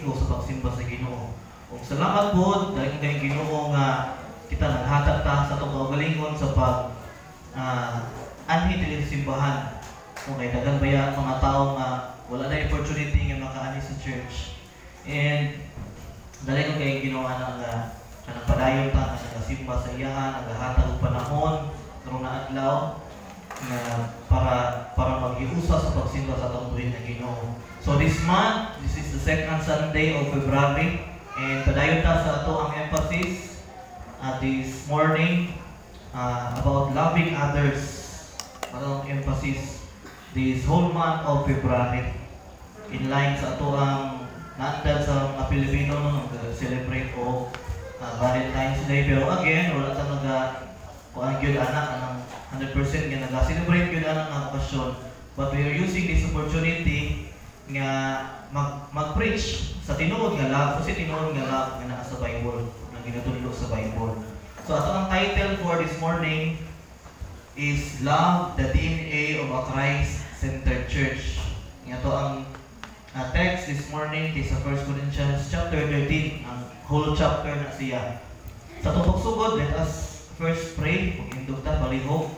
Domingo sa pagsimba sa Ginoo. Ug salamat po dahil kay Ginoo nga kita naghatag ta sa atong kaugalingon sa pag anhi dili sa simbahan. Kung kay daghang baya mga tao nga wala na opportunity nga makaani sa church. And dali ko kay Ginoo nga kanang padayon ta nga nagasimba sa iyahan, nagahatag og panahon karong adlaw na para mag-iusa sa pagsimba sa atong buhing nga Ginoo. So this month, this is the second Sunday of February, and padayon ta sa ato ang emphasis this morning about loving others. Atong emphasis this whole month of February in line sa ato ang naandad sa mga Pilipino no celebrate o Valentine's Day. Pero again, wala ta kuan gyud anak anang 100% nga naga-celebrate gyud anak nga okasyon. But we are using this opportunity nga mag-preach sa tinuod nga love, kasi tinuod nga love nga naa sa Bible, nga ginatudlo sa Bible. So ato ang title for this morning is Love, the DNA of a Christ-centered Church. Nga to ang text this morning is sa 1 Corinthians chapter 13, ang whole chapter na siya. Sa itong pagsugod, let us first pray, mag-indog ta, balihog.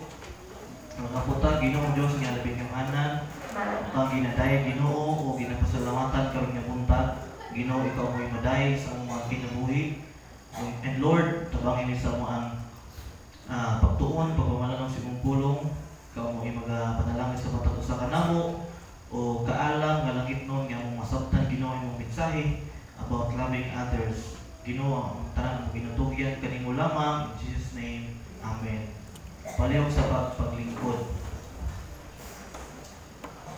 Nakaputa, Ginoo Diyos nga labing yung anan, ang ginadaya Ginoo o ginapasalamatan karon nga buntag. Ginoo, ikaw mo'y maday sa mga kinabuhi. And Lord, tabangin ni sa mo ang pagtuon, pagmamalan ng sigong pulong. Ikaw mo'y magapanalangin sa matag usa ka namo o kaalam nga langit nun nga mong masabtan Ginoo imong mensahe about loving others. Ginoo, ang tanan mo ginutugyan kanimo lamang. In Jesus' name, Amen. Palihog sa paglingkod.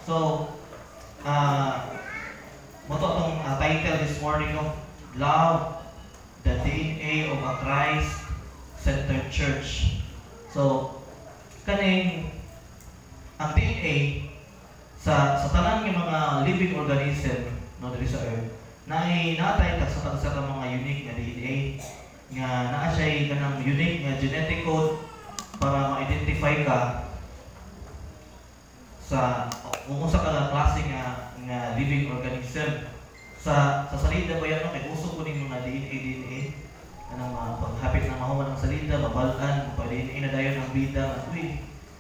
So, moto itong title this morning, no? Love, the DNA of a Christ-centered Church. So, kaning ang DNA sa tanan ng mga living organism no diri sa earth natay sa mga unique nga DNA nga naa siya kanang unique nga genetic code para ma-identify ka sa kung sa ka klase nga living organism. Sa salida ba yan, kay uso ko ning mga DNA anong paghapit na mahuman ng salida, mabalaan kung pa-DNA na dayon ang bida nga uy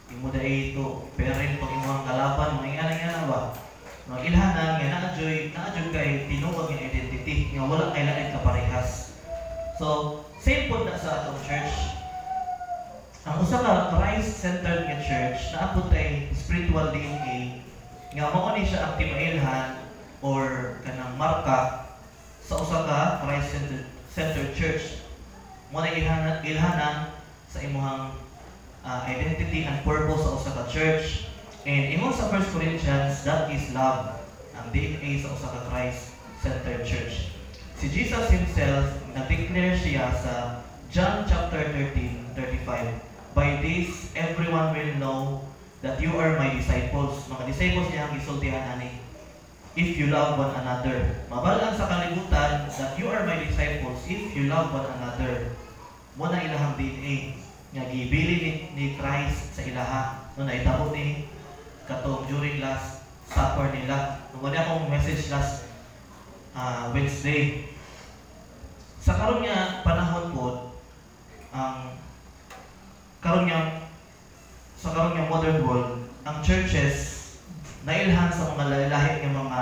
imo dai ito parent pag imong kalaban mga ingana ba mga ilhanan nga na-adjoy kay tinuod nga identity nga wala kay lain ka parehas. So same po na sa atong church. Ang usa ka Christ-centered nga church naabot tay spiritual DNA nga mao ni siya ang timailhan or kanang marka sa usa ka Christ-centered church. Mo na ilhanan sa imong identity and purpose sa usa ka church. And ingon sa 1 Corinthians, that is love, ang DNA sa usa ka Christ-centered church. Si Jesus himself na-declare siya sa John chapter 13:35. By this, everyone will know that you are my disciples. Mga disciples niya ang gisultihan ani. If you love one another. Mabalang sa kalibutan that you are my disciples if you love one another. Mo na ilahang DNA nga gibili ni Christ sa ilaha. No naitabo ni katong during last supper nila. Nung akong message last Wednesday. Sa karon nga panahon po sa karon nga modern world, ang churches nailhan sa mga lahi ng mga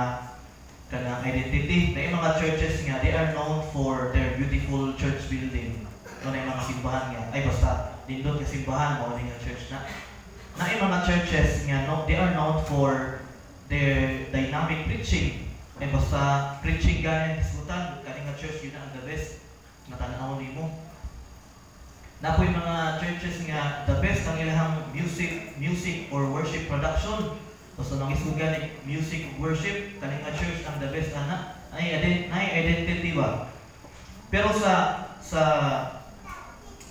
kanang identity. Na yung mga churches nga, they are known for their beautiful church building. No na yung mga simbahan nga, ay basta nindot nga simbahan mo nga church na. Na yung mga churches nga, no, they are known for their dynamic preaching. Ay basta preaching ganin isbutan, kaning nga church yun ang the best matanaw nimo. Na po yung mga churches nga the best ang ilahang music or worship production. So nang isugan ni music worship kaning nga church ang the best ana ay identity ba. Pero sa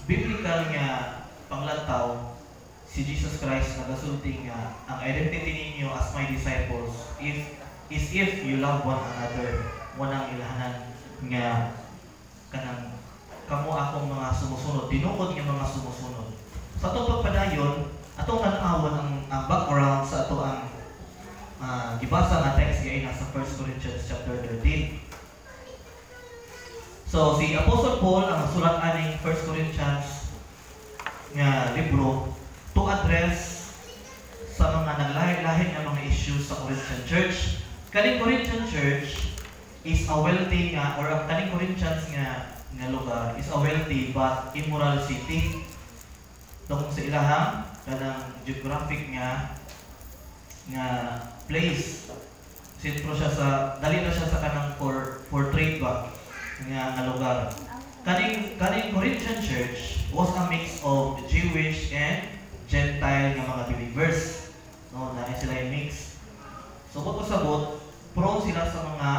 biblical nga panglantaw si Jesus Christ nagasulti nga ang identity ninyo as my disciples if you love one another. Wanang ilahanan nga kanang kamo akong mga sumusunod, tinuod nga mga sumusunod. Sa atong pagpadayon, atong tan-awon ang background sa ato ang gibasa nga text gay nasa 1 Corinthians chapter 13. So si Apostle Paul ang sulat aning 1 Corinthians nga libro to address sa mga naglahi-lahi nga mga issues sa Corinthian Church. Kaning Corinthian Church is a wealthy nga, or ang kaning Corinthians nga lugar is a wealthy but immoral city. Tungkol sa ilahang kanang geographic nga place. Sentro siya sa, dali na siya sa kanang for trade ba nga lugar. Kaning Corinthian Church was a mix of Jewish and Gentile nga mga believers. No, na sila yung mix. So kung pasabot, prone sila sa mga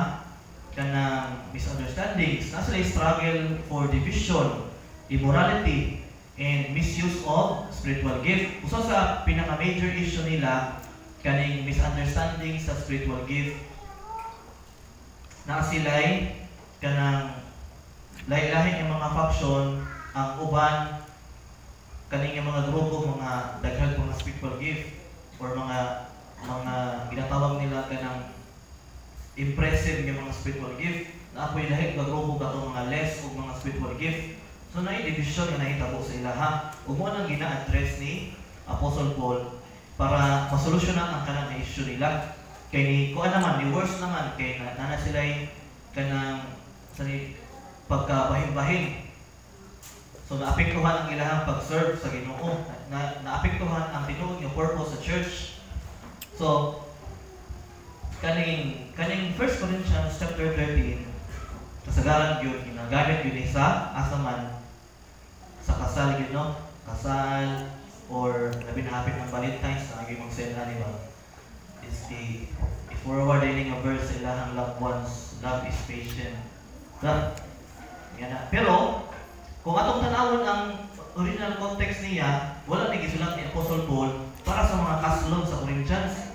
kanang misunderstandings. Na sila struggle for division, immorality, and misuse of spiritual gift. Usa sa pinaka-major issue nila kaning misunderstanding sa spiritual gift. Na sila'y kanang lahi-lahi ng mga faction, ang uban kaning mga grupo, mga daghang mga spiritual gift or mga ginatawag nila kanang impressive nga mga spiritual gift. Na apoy lahi nga grupo katong mga less o mga spiritual gift. So na division nga nahitabo sa ilaha. Ug mo nang gina-address ni Apostle Paul para masolusyonan ang kanang issue nila. Kay ni kuan naman, ni worse naman kay nana sila kanang sa pagkabahin-bahin. So naapektuhan ang ilahang pag-serve sa Ginoo. Naapektuhan ang tinuod nga purpose sa church. So kaning 1 Corinthians chapter 13 kasagaran gyud ginagamit gyud sa asaman sa kasal gyud, no? Kasal or labi na hapit ng Valentine's na gyud magsela, di ba? Is the forward reading of verse sa ilahang loved ones, love is patient. Yan na. Pero kung atong tanawon ang original context niya, wala ni gisulat ni Apostle Paul para sa mga kaslon sa Corinthians.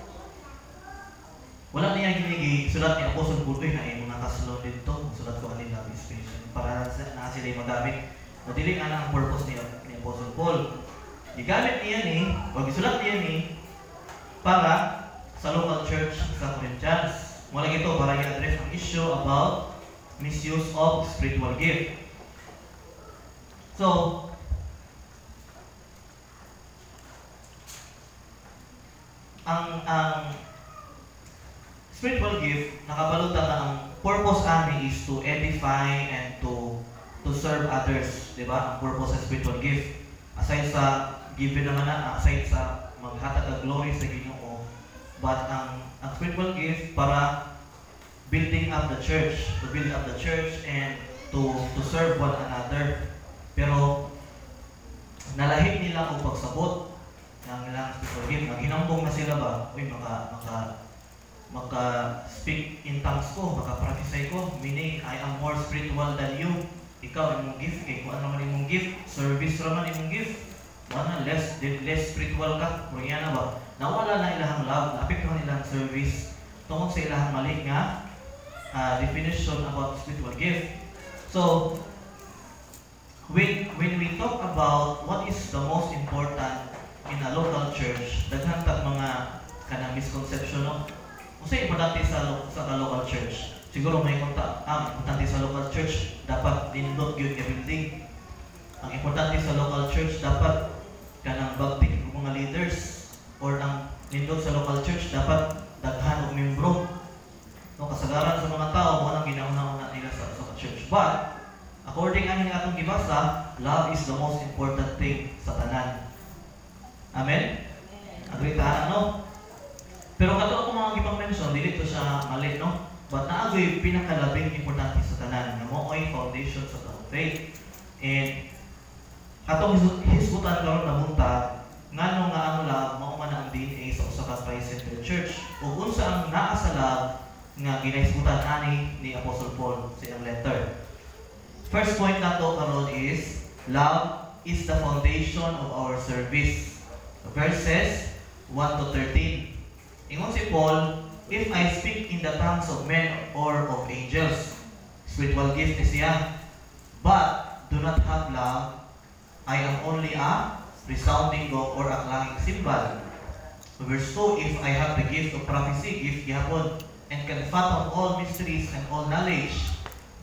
Wala niya sulat ni Apostle Paul na mga kaslon dito. Sulat ko kanila love is patient para na sila magamit. Madili ang purpose ni Apostle Paul. Igamit niya wag isulat niya para sa local church sa Corinthians. Wala ito para i-address ang issue about misuse of spiritual gift. So, ang spiritual gift, nakabalutan na ang purpose ani is to edify and to serve others, di ba? Ang purpose sa spiritual gift. Aside sa given naman aside sa maghatag ng glory sa Ginoo, but ang spiritual gift para building up the church, to build up the church and to serve one another. Pero nalahip nila kung pagsabot ng ilang spiritual gift. Naghinambong na sila ba? Uy, maka-speak in tongues ko, maka-prophesy ko, meaning I am more spiritual than you. Ikaw, imong gift, kay kung ano man imong gift, service raman imong gift, wala, less spiritual ka, kung yan na ba? Nawala na ilahang love, naapektuhan nilang service, tungkol sa ilahang mali nga definition about spiritual gift. So, when we talk about what is the most important in a local church, daghang tag mga kanang misconception, no? Kasi importante sa local church. Siguro may importante sa local church, dapat nindot yun ka building. Ang importante sa local church, dapat kanang bagtik ng mga leaders. Or ang nindot sa local church, dapat daghan o membro. No, kasagaran sa mga tao, mo nang ginauna-una nila sa church. But, according ang atong gibasa, love is the most important thing sa tanan. Amen? Agree tahan, no? Pero kato ako mga gibang mention, dili to siya mali, no? But naagoy pinakalabing importante sa tanan, nga mo ay foundation sa taong faith. And atong hisgutan karon na munta, ngano nga ang love mao man ang DNA sa usa ka Christ-centered church. Ug unsa ang naa sa love nga ginahisgutan ani ni Apostle Paul sa iyang letter. First point nato karon is love is the foundation of our service. Verses 1 to 13. Ingon si Paul, if I speak in the tongues of men or of angels, spiritual gift is siya, but do not have love, I am only a resounding gong or a clanging cymbal. Verse 2, if I have the gift of prophecy, gift gihapon, and can fathom all mysteries and all knowledge,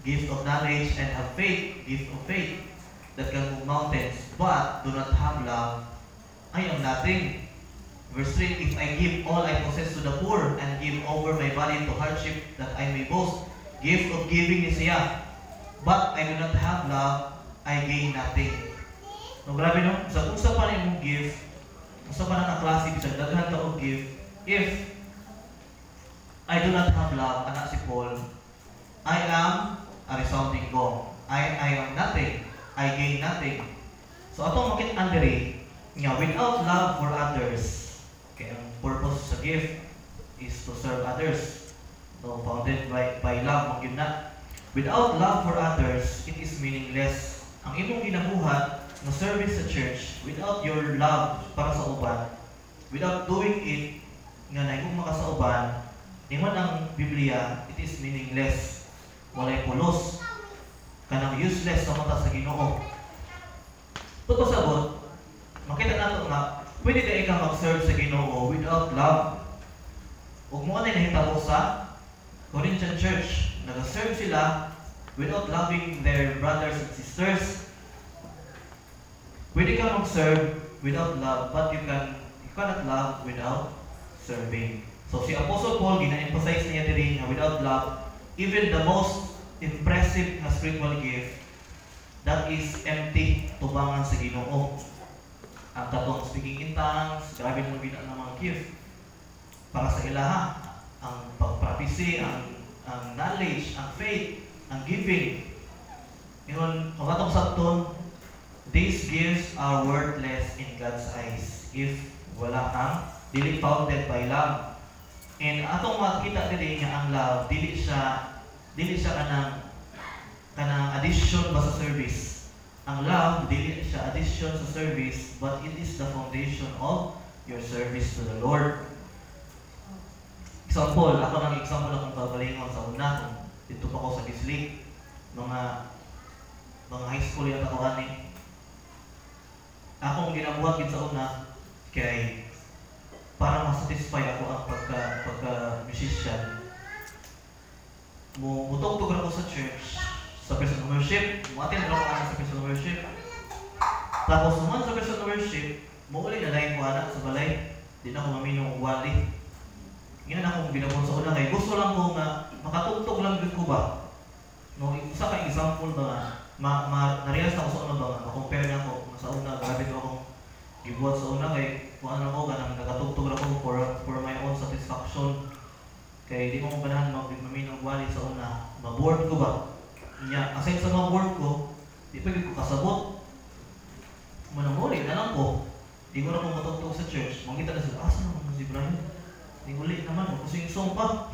gift of knowledge, and have faith, gift of faith, that can move mountains, but do not have love, I am nothing. Verse 3, if I give all I possess to the poor, and give over my body to hardship, that I may boast, gift of giving is siya, but I do not have love, I gain nothing. No, grabe no? Sa kung sa pa na mong gift, kung sa pa na klase, bisag daghan ka og gift, if I do not have love, anak si Paul, I am a resounding gong. I am nothing. I gain nothing. So atong makit-andiri nga without love for others, kaya ang purpose sa gift is to serve others. So founded by love, mag yun na. Without love for others, it is meaningless. Ang imong ginabuhat na service sa church, without your love para sa uban, without doing it nga naigugma ka sa uban, ingon ang Biblia, it is meaningless. Walay pulos. Kanang useless sa mata sa Ginoo. Pagpasabot, makita nato nga, pwede ka ikaw mag-serve sa Ginoo without love. Ug mo na nahitabo sa Corinthian Church, nag-serve sila without loving their brothers and sisters. Pwede ka mag-serve without love, but you cannot love without serving. So si Apostle Paul, gina-emphasize niya diri nga without love, even the most impressive na spiritual gift, that is empty, tubangan sa Ginoo. Ang katong speaking in tongues, grabe naman bina ng mga gift para sa ilaha. Ang pag-prophecy, ang knowledge, ang faith, ang giving. Yun, kung atong sabton, these gifts are worthless in God's eyes if wala kang dili founded by love. And atong makita dili nga ang love, dili siya kanang addition ba sa service. Ang love dili siya addition sa service, but it is the foundation of your service to the Lord. Example, ako nang example akong kagalingon sa una, kung dito pa ako sa Gisli, mga high school yung ako ani. Akong ginabuhat sa una kay para ma-satisfy ako ang pagka-musician. Mutog-tog ako sa church, sa personal worship, mo-attend ako sa personal worship. Tapos naman sa personal worship, mauli na dahil ko anak sa balay, di na ako maminong wali. Ngayon akong ginabon sa una kay gusto lang ko nga makatugtog lang din ko ba. No, isa ka example ba nga, na-realize ako sa una ba nga, ma-compare na ako sa una, grabe ko akong gibuhat sa una kay kung ano ko, ganang nagatugtog ako for my own satisfaction. Kaya di mo kong ganahan maminong wali sa una, ma-board ko ba? Aside sa ma-board ko, di pa ko kasabot. Manamuli na lang ko. Di ko na kung matugtog sa church, makita na sila, asa naman si Brian? Di ulit naman, kusing-song pa.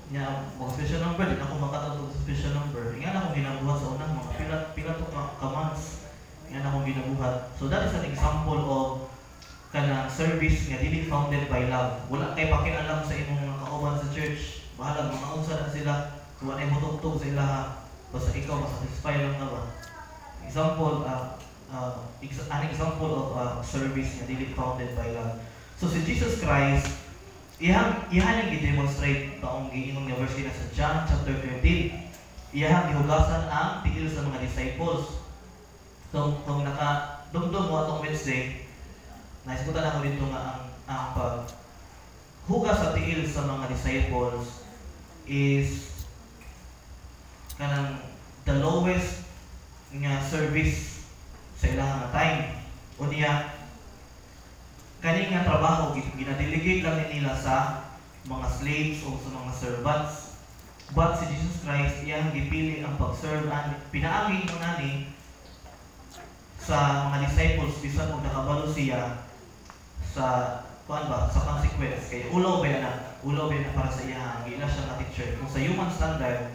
Mga special number, di na ako makatugtog sa special number. Yan akong ginabuhat sa una, mga pila to ka-months. Yan akong ginabuhat. So that is an example of kanang service nga dili founded by love. Wala kay pakialam sa imong mga kauban sa church. Bahala mga unsa na sila. Kung ano mo tugtog sa ilaha, basta ikaw masatisfy lang na ba. Example, an example of service nga dili founded by love. So si Jesus Christ, iyang i-demonstrate taong giingon nga verse na sa John chapter 13. Iyang gihugasan ang tiil sa mga disciples. So kung naka-dumdum mo atong Wednesday, naisikutan ako dito nga ang paghugas sa tiil sa mga disciples is kanang the lowest nga service sa ilang nga time. Unya, kani nga trabaho, ginadelegate lang nila sa mga slaves o sa mga servants. But si Jesus Christ, iyang gipili ang pag-serve, pinaagi mo nani sa mga disciples, bisan kung nakabalo siya sa consequence. Kaya ulaw ba yan para sa iya, ang ila siya na teacher. Kung sa human standard,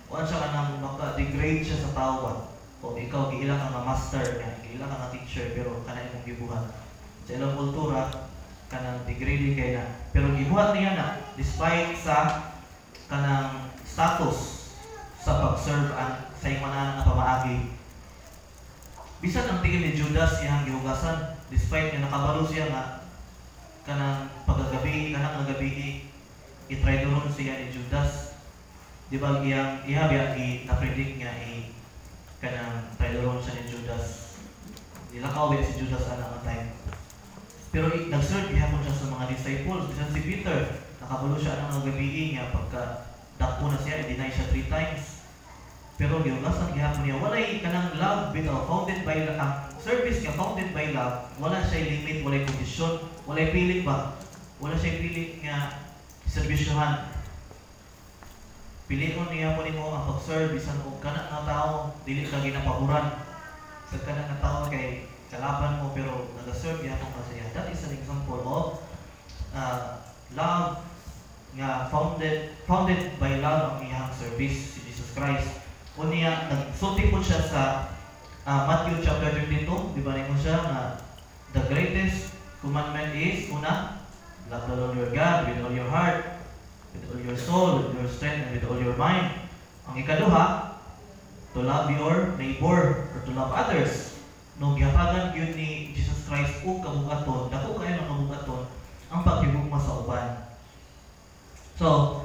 kung siya ka nang maka-degrade siya sa tao, o ikaw, giila ka nga master niya, giila ka nga teacher, pero kana imong gibuhat. Sa ilang kultura, kanang degrading kay na. Pero gibuhat niya na, despite sa kanang status sa pag-serve sa imanan nga pamaagi. Bisan ang tingin ni Judas iyang gihugasan, despite nga nakabalo siya nga kanang pagagabi, kanang gabi, itraidoron siya ni Judas. Di ba ihabi na-predict nga kanang traileron siya ni Judas. Nilakaw si Judas ang time. Pero nag-serve gihapon siya sa mga disciples. Bisan si Peter, nakabalo siya ng gabi niya pagka dakpo na siya, i-deny siya 3 times. Pero giugasan gihapon niya, walay kanang love bitaw, founded by ang service nga founded by love, wala siya limit, walay kondisyon, walay pilit ba? Wala siya pilit nga serbisyohan. Pilion niya po nimo ang pag-serve bisan og kana nga tao dili ka ginapaboran. Sa kana nga tao kay kalaban mo pero nag-serve gyapon ka siya. That is an example of love nga founded by love ang iyang service si Jesus Christ. Unya nagsulti po siya sa Matthew chapter 22, di ba nimo siya na the greatest commandment is una, love the Lord your God with all your heart, with all your soul, with your strength, and with all your mind. Ang ikaduha, to love your neighbor or to love others. No gihapagan yun ni Jesus Christ o kabugaton, dako kayo ng kabugaton ang paghigugma sa uban. So,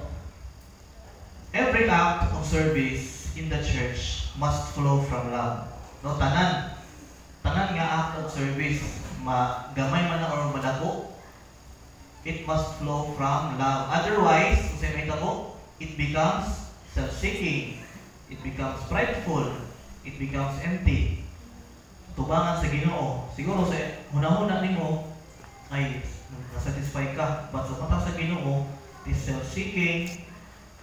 every act of service in the church must flow from love. No, tanan nga act of service, gamay man na or madako, it must flow from love. Otherwise, kung sa may tabo, it becomes self-seeking, it becomes prideful, it becomes empty. Tubangan sa Ginoo. Siguro sa hunahuna nimo ay nasatisfy ka, but sa mata sa Ginoo, it is self-seeking,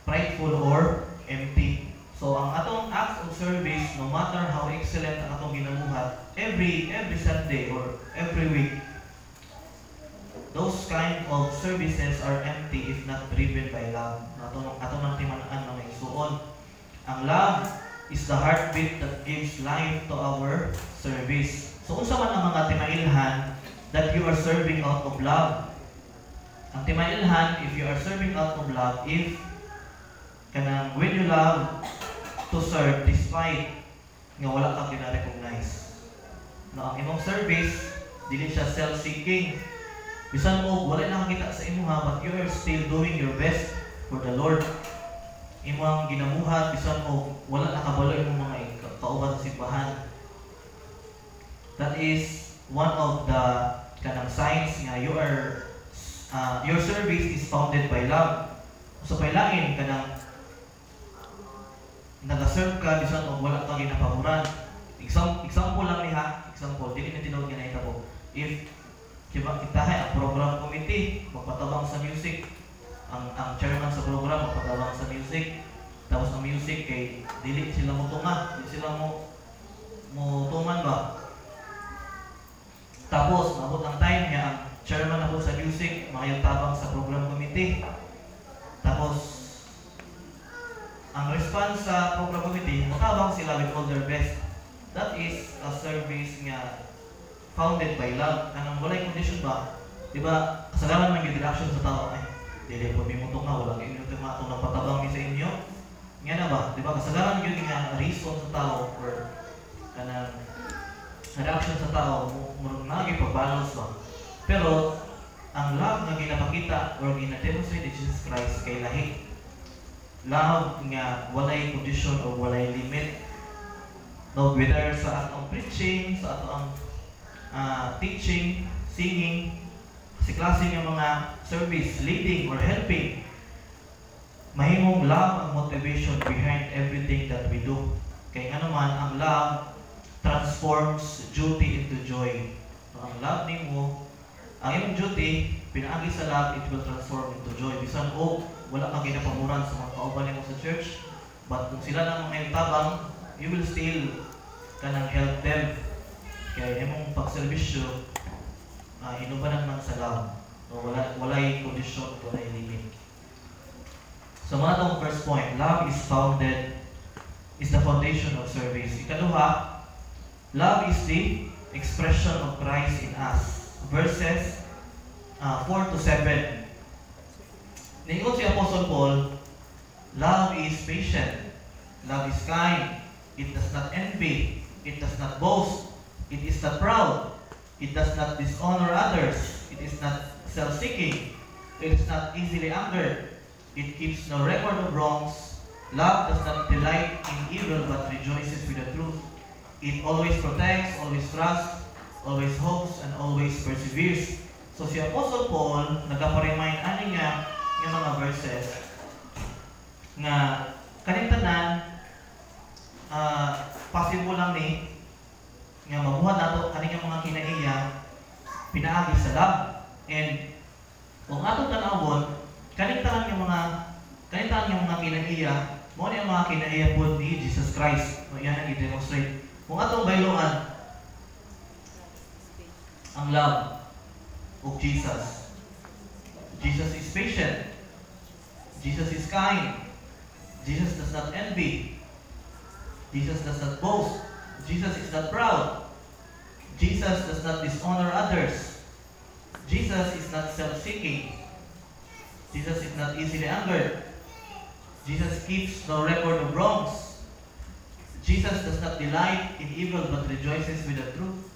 prideful, or empty. So, ang atong acts of service, no matter how excellent ang atong ginabuhat, every Sunday or every week, those kind of services are empty if not driven by love. Ato nang timanaan na may suon. Ang love is the heartbeat that gives life to our service. So unsa man ang mga timailhan that you are serving out of love? Ang timailhan, if you are serving out of love, if when you love to serve despite nga wala ka gina-recognize. No, ang imong service dili siya self-seeking. Bisan mo, wala na kita sa imuha, but you are still doing your best for the Lord. Imo ang ginamuhat, bisan mo, wala na kabalo imong mga kauban sa simbahan. That is one of the kanang signs nga your service is founded by love. So pailain kanang nag-serve ka, bisan mo, wala ka ginapaboran. Example lang niya, dili na tinawag nga nahitabo. If diba, itahay ang program committee, magpatabang sa music. Ang chairman sa program, magpatabang sa music. Tapos ang music, kay dili sila mo tunga, dili sila mo tuman ba? Tapos, mabot ang time niya, ang chairman na po sa music, makayagtabang sa program committee. Tapos, ang response sa program committee, matabang sila with all their best. That is a service nga founded by love. Kanang walay condition ba? Diba, kasalanan man yung reaction sa tao, ay, dili po may mutong nga, walang inyo tumatong nagpatabang sa inyo. Nga na ba? Diba, kasalanan yun nga reason sa tao or kanang reaction sa tao, murag naging pagbalance ba? Pero, ang love nga ginapakita or ginademonstrate ni Jesus Christ kay lahi. Love nga walay condition o walay limit. No, whether sa atong preaching, sa atong teaching, singing, si klase ng mga service, leading or helping, mahimong love ang motivation behind everything that we do. Kaya nga naman, ang love transforms duty into joy. So, ang love nimo, ang iyong duty, pinaagi sa love, it will transform into joy. Bisan o wala kang ginapamuran sa mga kauban mo sa church, but kung sila nang mga tabang, you will still kanang help them. Kaya imong pagserbisyo, inubanan man sa love. So, walay condition, walay limit. So, mga itong first point, love is the foundation of service. Ikaduha, love is the expression of Christ in us. Verses 4 to 7. Ningon si Apostle Paul, love is patient, love is kind, it does not envy, it does not boast, it is not proud, it does not dishonor others, it is not self-seeking, it is not easily angered, it keeps no record of wrongs, Love does not delight in evil but rejoices with the truth. It always protects, always trusts, always hopes, and always perseveres. So si Apostle Paul, nagpa-remind ani nga ng mga verses nga kanintanan possible lang ni nga mabuhat nato kani nga mga kinaiya pinaagi sa love. And kung atong tanawon kanintanan nga mga kinaiya mo ni ang mga kinaiya po ni Jesus Christ. No, yan ang i-demonstrate. Kung atong bayloan ang love of Jesus. Jesus is patient. Jesus is kind. Jesus does not envy. Jesus does not boast. Jesus is not proud. Jesus does not dishonor others. Jesus is not self-seeking. Jesus is not easily angered. Jesus keeps no record of wrongs. Jesus does not delight in evil but rejoices with the truth.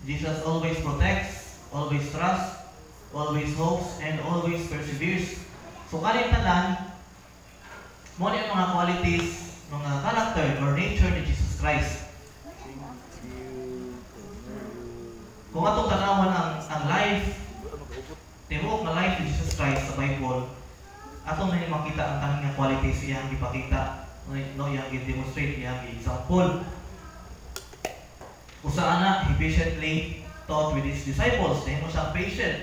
Jesus always protects, always trusts, always hopes, and always perseveres. So kanintanan mo ni mga qualities, mga character or nature ni Jesus Christ. Kung atong tanawan ang life, tibuok na life ni Jesus Christ sa Bible, atong na makita ang kanang qualities iyang ipakita, no, iyang i-demonstrate, iyang i-example. Usa ana, he patiently taught with his disciples, nahimo siyang patient.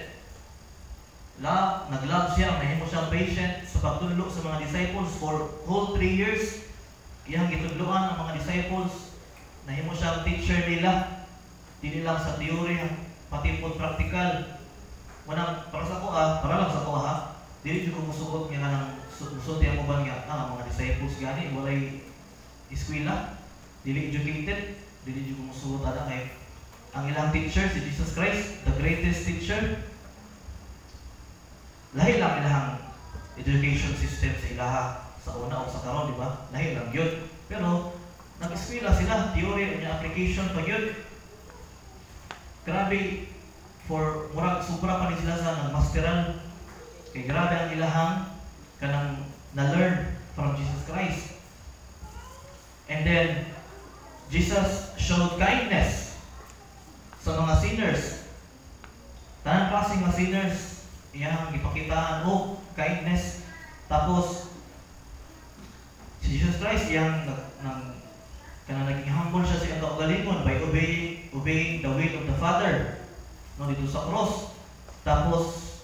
Nag-love siya, nahimo siyang patient sa pagtudlo sa mga disciples for whole 3 years. Iyang gitudloan ang mga disciples, nahimo siyang teacher nila. Dili lang sa theory, pati po practical. Para lang sa ko ha. Dili jud ko musugot nga nang musulti ang uban nga mga disciples gani walay eskwela, dili educated, dili jud ko musugot ada kay ang ilang teacher si Jesus Christ, the greatest teacher. Lahi lang ilang education system sa ilaha sa una o sa karon, di ba? Lahi lang yun. Pero nag-eskwela sila, theory o application pa yun. Grabe, for murag sobra pa rin sila sa nagmasteral. Kaya grabe ang ilahang kanang na-learn from Jesus Christ. And then, Jesus showed kindness sa mga sinners. Tanang klaseng mga sinners, iyang ipakitaan o kindness. Tapos, si Jesus Christ, iyang naging humble siya sa iyang kaugalingon by obeying the will of the Father. No, dito sa cross. Tapos,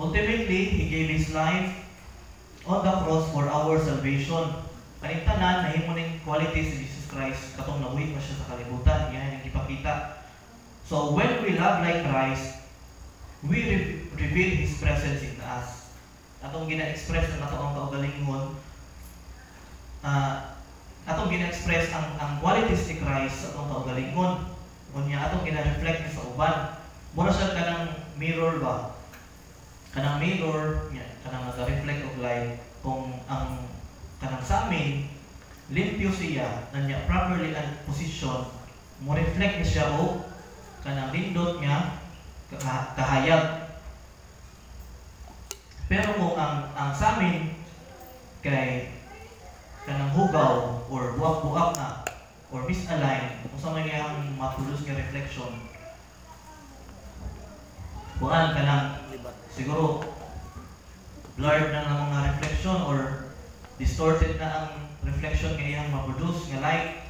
ultimately, He gave His life on the cross for our salvation. Kanintanan, nahimo ning qualities ni Jesus Christ, katong nabuhi pa siya sa kalibutan, yan ang ipakita. So, when we love like Christ, we reveal His presence in us. Atong gina-express ang atong kaugalingon, atong gina-express ang qualities ni Christ sa atong kaugalingon. Unya atong gina-reflect sa uban. Mura siya kanang mirror ba? Kanang mirror, kanang nag-reflect of light. Kung ang kanang sa amin, limpyo siya, nanya properly ang position, mo reflect na siya o kanang lindot nga kahayag. Pero kung ang sa amin kay kanang hugaw or buak-buak na or misaligned, kung sa may ang ma-produce nga reflection, buwan kanang siguro blurred na ng mga reflection or distorted na ang reflection nga iyang ma-produce nga light.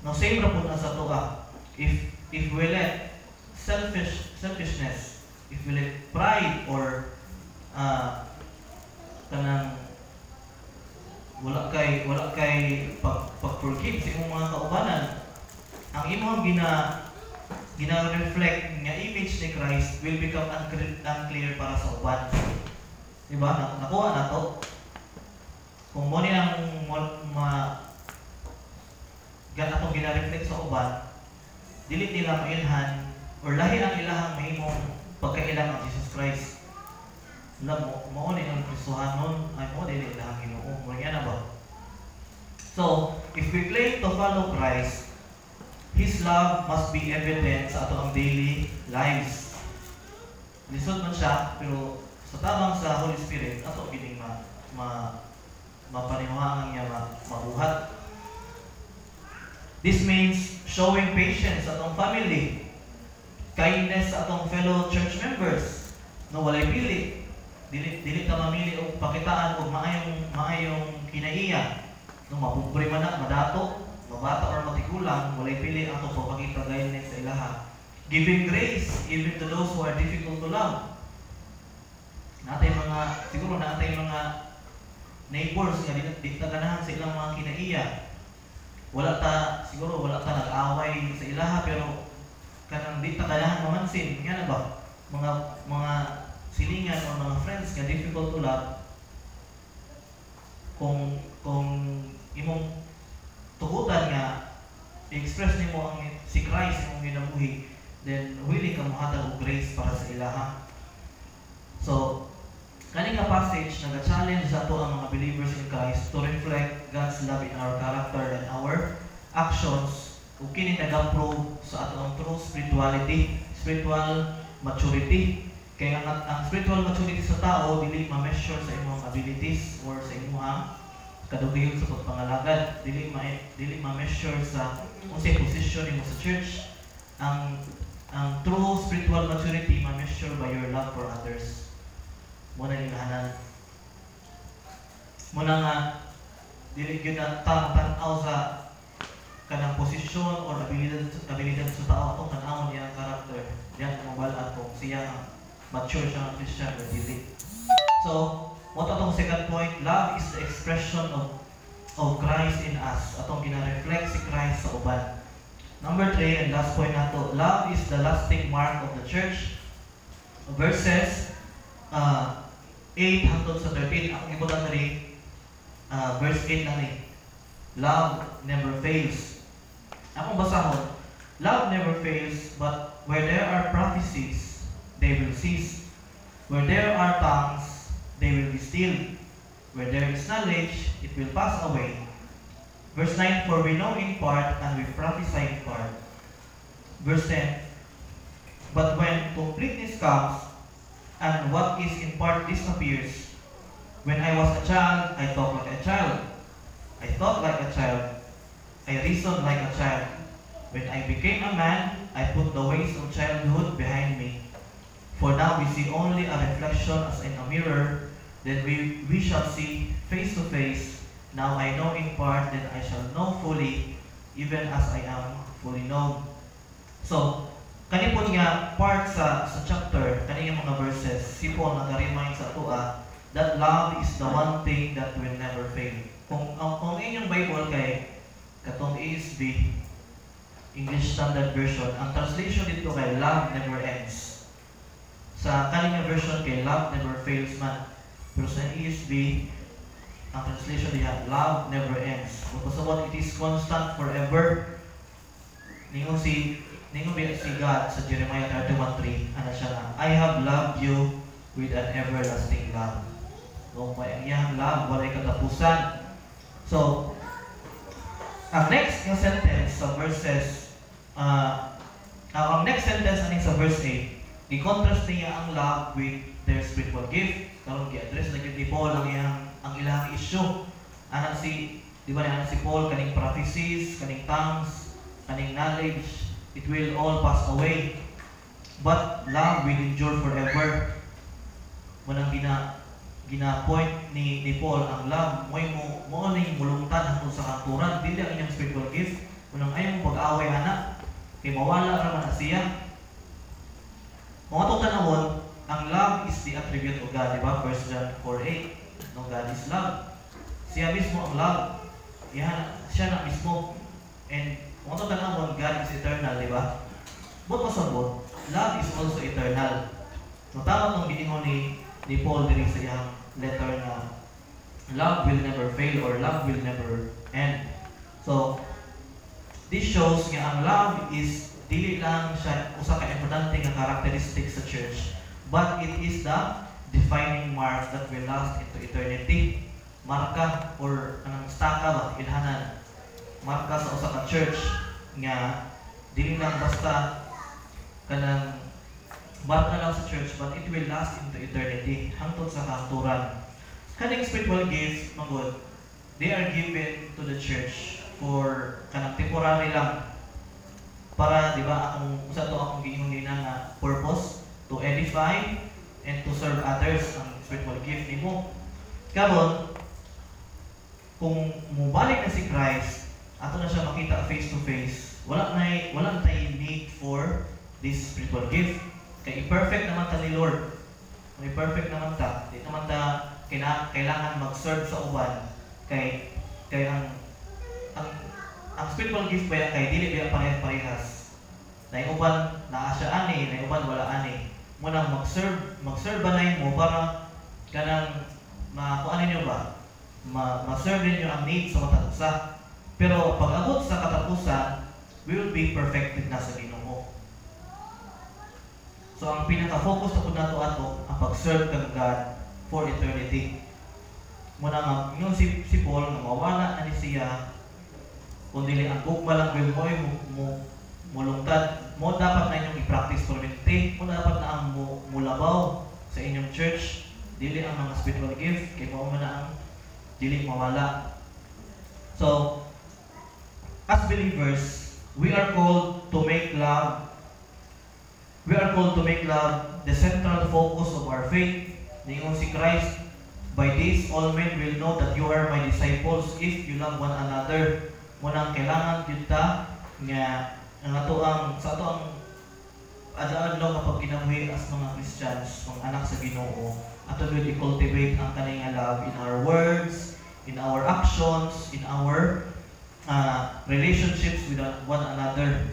No, same ra pud na sa tuwa. If we let selfishness, if we let pride or kanang wala kay pag-forgive sa imong mga kaubanan, ang imong gina-reflect nga image ni Christ will become unclear para sa uban. Diba? Nakuha na to. Kung mo nilang atong gina-reflect sa uban, dili nila mainhan or lahi ang ilahang mahimong pagkailang ng Jesus Christ. Mo ni ang Kristohanon ay mo dili ilahang Ginoo. Mo na ba? So, if we claim to follow Christ, His love must be evident sa atong daily lives. Lisod man siya, pero sa tabang sa Holy Spirit, ato gining mapanimuhaan niya mabuhat. This means showing patience sa atong family, kindness sa atong fellow church members, no walay pili. Dili ta mamili og pakitaan og maayong kinaiya. No mapupuri man na madato, mabata or matigulang, walay pili ang atong pagpakita kindness sa ilaha. Giving grace even to those who are difficult to love. Siguro natay mga neighbors nga di ta ganahan sa ilang mga kinaiya. Wala ta nag-away sa ilaha pero kanang di ta ganahan mamansin. Nga na ba? Mga silingan o mga friends nga difficult to love, kung imong tugutan nga i-express nimo ang si Christ imong ginabuhi, then willing ka mohatag og grace para sa ilaha. So kani nga passage naga-challenge sa ato ang mga believers in Christ to reflect God's love in our character and our actions, ug kini naga-prove sa ato ang true spiritual maturity. Kaya ang spiritual maturity sa tao dili ma-measure sa imong abilities or sa imong kadugayod sa pagpangalagad, dili ma-measure sa unsay position nimo sa church. Ang true spiritual maturity ma-measure by your love for others. Muna yung hanan. Muna nga dili gyud tan-aw sa kanang posisyon or abilidad sa tao atong tan-awon niya ang character. Diyan mo bal-an kung siya mature siya ng Christian or dili. So, what atong second point, love is the expression of Christ in us. Atong gina-reflect si Christ sa uban. Number 3 and last point nato, love is the lasting mark of the church. Verses 8 hangtod sa 13. Ang ibutan na rin, verse 8 lang ni. Love never fails. Akong basahon, love never fails, but where there are prophecies, they will cease. Where there are tongues, they will be still. Where there is knowledge, it will pass away. Verse 9, for we know in part and we prophesy in part. Verse 10, but when completeness comes and what is in part disappears, when I was a child, I talked like a child. I thought like a child. I reasoned like a child. When I became a man, I put the ways of childhood behind me. For now we see only a reflection as in a mirror, then we shall see face to face. Now I know in part, then I shall know fully, even as I am fully known. So, kani po nga part sa chapter, kani nga mga verses, si Paul nag-remind sa ato that love is the one thing that will never fail. Kung inyong Bible kay katong ESV, English Standard Version, ang translation dito kay love never ends. Sa kanilang version kay love never fails man. Pero sa ESV, ang translation niya, love never ends. Kung pasawat, it is constant forever. Ningon si God sa Jeremiah 31:3, ano siya na, I have loved you with an everlasting love. Kung may ang iyang love, walay katapusan. So, ang next yung sentence sa verses, ang next sentence aning sa verse 8, i-contrast niya ang love with their spiritual gift. Karong gi-address na ni Paul ang ilang issue. Di ba si Paul kaning prophecies, kaning tongues, kaning knowledge, it will all pass away. But love will endure forever. Munang gina-point ni Paul ang love mo ning mulungtan hangtod sa kanturan, dili ang inyong spiritual gift. Munang ayaw pag-away ana, kay mawala ra man siya. Mga itong tanawon, ang love is the attribute of God, di ba? 1 John 4:8, no, God is love. Siya mismo ang love. Siya na mismo. And mga itong tanawon, God is eternal, di ba? But masabot, love is also eternal. So tama itong giningon ni Paul din sa iyang letter na love will never fail or love will never end. So, this shows nga ang love is dili lang siya usa ka importante nga characteristic sa church, but it is the defining mark that will last into eternity. Marka or anong staka ba ilhanan, marka sa usa ka church nga dili lang basta kanang marka lang sa church, but it will last into eternity hangtod sa kahaturan. Kaning spiritual gifts magod they are given to the church for kanang temporary lang para di ba akong usa to akong giingin nga purpose to edify and to serve others ang spiritual gift nimo. Karon kung mubalik na si Christ, ato na siya makita face to face, wala tayong need for this spiritual gift. Kay perfect naman ta ni Lord. Kung perfect naman ta, di naman ta kailangan mag-serve sa uban kay ang spiritual gift ba kay dili ba parehas. Na uban naa siya ani, na uban wala ani. Muna mag-serve ba na mo para kanang makuha ninyo ba? Ma-serve ninyo ang needs sa matag usa. Pero pag abot sa katapusan, we will be perfected na sa Ginoo. So ang pinaka-focus na po nato ang pag-serve kang God for eternity. Muna nga, yung si Paul, nga mawala na ni siya, kung dili ang gugma lang mo mulungtad, mo dapat na inyong i-practice permanente, mo dapat na ang mulabaw sa inyong church, dili ang mga spiritual gift, kay mo na ang dili mawala. So, as believers, we are called to make love the central focus of our faith. Ningon si Christ, by this all men will know that you are my disciples if you love one another. Munang kailangan kita nga sa ato ang adlaw kapag kinabuhi as mga Christians, mga anak sa Ginoo, ato gyud i-cultivate ang kanang love in our words, in our actions, in our relationships with one another.